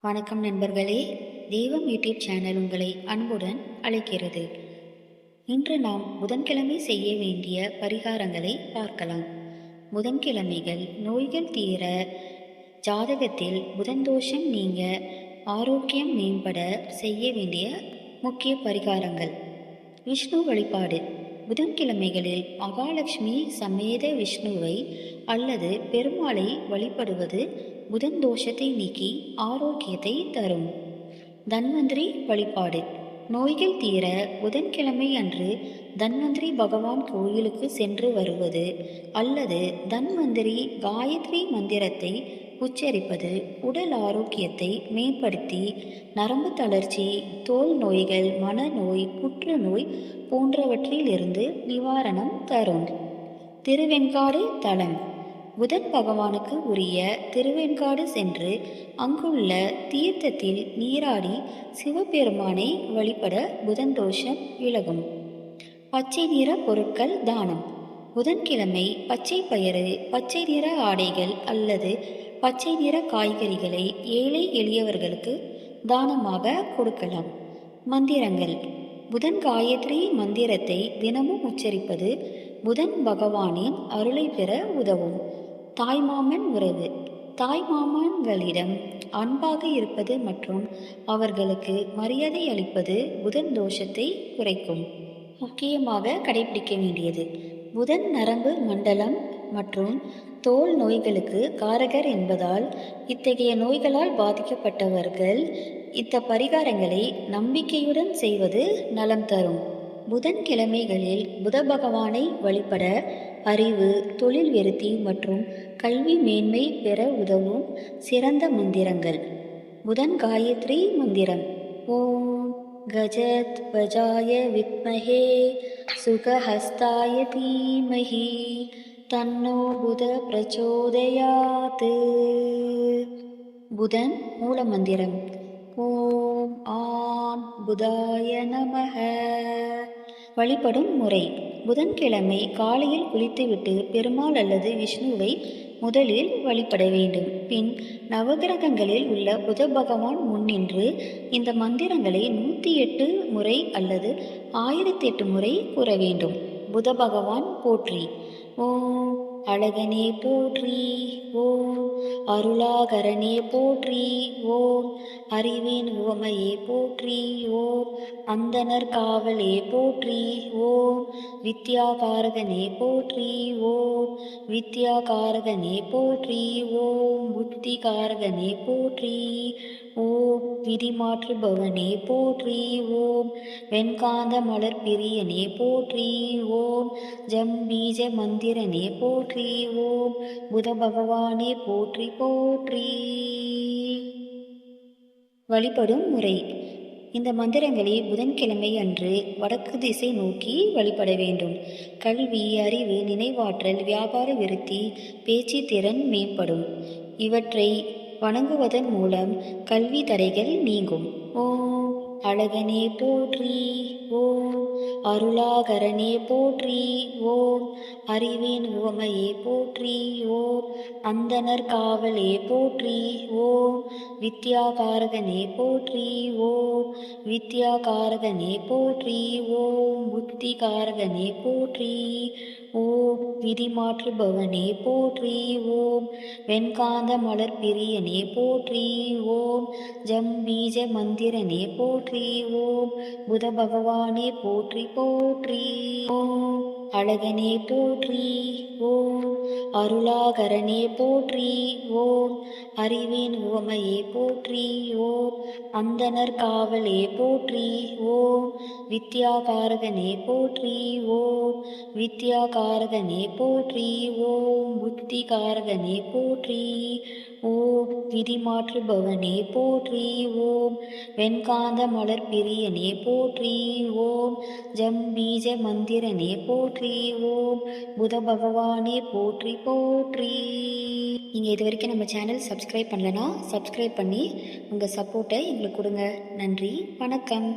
வணக்கம் நண்பர்களே, தெய்வம் யூடியூப் சேனல் உங்களை அன்புடன் அழைக்கிறது. இன்று நாம் புதன்கிழமை செய்ய வேண்டிய பரிகாரங்களை பார்க்கலாம். புதன்கிழமைகள் நோய்கள் தீர, ஜாதகத்தில் புதன் தோஷம் நீங்க, ஆரோக்கியம் மேம்பட செய்ய வேண்டிய முக்கிய பரிகாரங்கள். விஷ்ணு வழிபாடு. புதன்கிழமைகளில் மகாலட்சுமி சமேத விஷ்ணுவை அல்லது பெருமாளை வழிபடுவது புதன் தோஷத்தை நீக்கி ஆரோக்கியத்தை தரும். தன்வந்திரி வழிபாடு. நோய்கள் தீர புதன்கிழமை அன்று தன்வந்திரி பகவான் கோயிலுக்கு சென்று வருவது அல்லது தன்வந்திரி காயத்ரி மந்திரத்தை உச்சரிப்பது உடல் ஆரோக்கியத்தை மேம்படுத்தி நரம்பு தளர்ச்சி, தோல் நோய்கள், மனநோய், புற்றுநோய் போன்றவற்றிலிருந்து நிவாரணம் தரும். திருவெண்காடு தலம். புதன் பகவானுக்கு உரிய திருவெண்காடு சென்று அங்குள்ள தீர்த்தத்தில் நீராடி சிவபெருமானை வழிபட புதன் தோஷம் விலகும். பச்சை நிற பொருட்கள் தானம். புதன்கிழமை பச்சை பயிறு, பச்சை நிற ஆடைகள் அல்லது பச்சை நிற காய்கறிகளை ஏழை எளியவர்களுக்கு தானமாக கொடுக்கலாம். மந்திரங்கள். புதன் காயத்ரி மந்திரத்தை தினமும் உச்சரிப்பது புதன் பகவானின் அருளை பெற உதவும். தாய்மாமன் உறவு. தாய்மாமன்களிடம் அன்பாக இருப்பது மற்றும் அவர்களுக்கு மரியாதை அளிப்பது புதன் தோஷத்தை குறைக்கும். முக்கியமாக கடைபிடிக்க வேண்டியது: புதன் நரம்பு மண்டலம் மற்றும் தோல் நோய்களுக்கு காரகர் என்பதால் இத்தகைய நோய்களால் பாதிக்கப்பட்டவர்கள் இந்த பரிகாரங்களை நம்பிக்கையுடன் செய்வது நலம் தரும். புதன்கிழமைகளில் புத பகவானை வழிபட அறிவு, தொழில் விருத்தி மற்றும் கல்வி மேன்மை பெற உதவும் சிறந்த மந்திரங்கள். புதன் காயத்ரி மந்திரம். ஓம் கஜத் வஜாய வித்மஹே சுகஹஸ்தாய தீமஹி தன்னோ புத பிரச்சோதயாத். புதன் மூல மந்திரம். ஓம் ஆன் புதாய நமஹ. வழிபடும் முறை: புதன்கிழமை காலையில் குளித்துவிட்டு பெருமாள் அல்லது விஷ்ணுவை முதலில் வழிபட வேண்டும். பின் நவகிரகங்களில் உள்ள புத பகவான் முன்னின்று இந்த மந்திரங்களை 108 முறை அல்லது 1008 முறை கூற வேண்டும். புத பகவான் போற்றி. ஓம் அழகனே போற்றி. ஓம் அருளாகரனே போற்றி. ஓம் அறிவின் உவமையே போற்றி. ஓம் அந்தனர் காவலே போற்றி. ஓம் வித்யாகாரகனே போற்றி. ஓம் வித்யாகாரகனே போற்றி. ஓம் புத்திகாரகனே போற்றி. ஓம் விதி மாற்றுபவனே போற்றி. ஓம் வெண்காந்த மலர் பிரியனே போற்றி. ஓம் ஜம்பீஜ மந்திரனே போற்றி. ஓம் புத பகவானே போற்றி போற்றி. வழிபடும் முறை: இந்த மந்திரங்களை புதன்கிழமை அன்று வடக்கு திசை நோக்கி வழிபட வேண்டும். கல்வி, அறிவு, நினைவாற்றல், வியாபார விருத்தி, பேச்சு திறன் மேம்படும். இவற்றை வணங்குவதன் மூலம் கல்வி தடைகள் நீங்கும். ஓம் அழகனே போற்றி. ஓம் அருளாகரனே போற்றி. ஓம் அறிவின் உவமையே போற்றி. ஓம் அந்தனர் காவலே போற்றி. ஓம் வித்யாகாரகனே போற்றி. ஓம் வித்யாகாரகனே போற்றி. ஓம் புத்திகாரகனே போற்றி. ஓம் விதி மாற்றுபவனே போற்றி. ஓம் வெண்காந்த மலர் பிரியனே போற்றி. ஓம் ஜம்பீஜ மந்திரனே போற்றி. ஓம் புத பகவானே போற்றி போற்றி. ஓம் அழகனே போற்றி. ஓம் அருளாகரனே போற்றி. ஓம் அறிவின் உவமையே போற்றி. ஓம் அந்தனர் காவலே போற்றி. ஓம் வித்யாகாரகனே போற்றி. ஓம் வித்யாகாரகனே போற்றி. ஓம் புத்திகாரகனே போற்றி. ஓம் விதி மாற்றுபவனே போற்றி. ஓம் வெண்காந்த மலர் பிரியனே போற்றி. ஓம் ஜம்பீஜ மந்திரனே போற்றி. ஓம் புத பகவானே போற்றி போற்றி. நீங்கள் இது வரைக்கும் நம்ம சேனல் சப்ஸ்கிரைப் பண்ணலன்னா சப்ஸ்கிரைப் பண்ணி உங்கள் சப்போர்ட்டை எங்களுக்கு கொடுங்க. நன்றி, வணக்கம்.